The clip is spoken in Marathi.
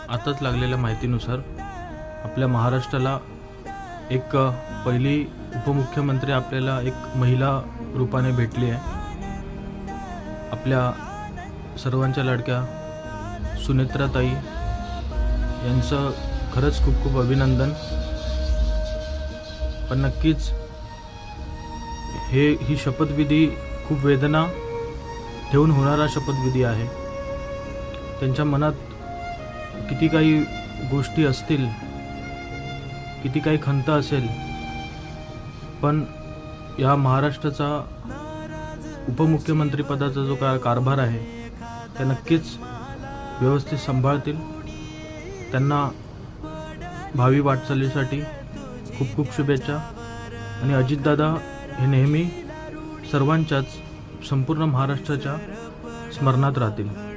आताच लागलेल्या माहितीनुसार आपल्या महाराष्ट्राला एक पहिली उपमुख्यमंत्री आपल्याला एक महिला रूपाने भेटली आहे। आपल्या सर्वांच्या लाडक्या सुनेत्राताई यांचं खरंच खूप खूप अभिनंदन। पण नक्कीच ही शपथविधी खूप वेदना ठेवून होणारा शपथविधी आहे। त्यांच्या मनात किती काही गोष्टी असतील, किती काही खंत असेल, पण या महाराष्ट्राचा उपमुख्यमंत्री पदाचा जो कारभार आहे ते नक्कीच व्यवस्थित सांभाळतील। त्यांना भावी वाटचालीसाठी खूप खूप शुभेच्छा। आणि अजितदादा हे नेहमी सर्वांच्याच संपूर्ण महाराष्ट्राच्या स्मरणात राहतील।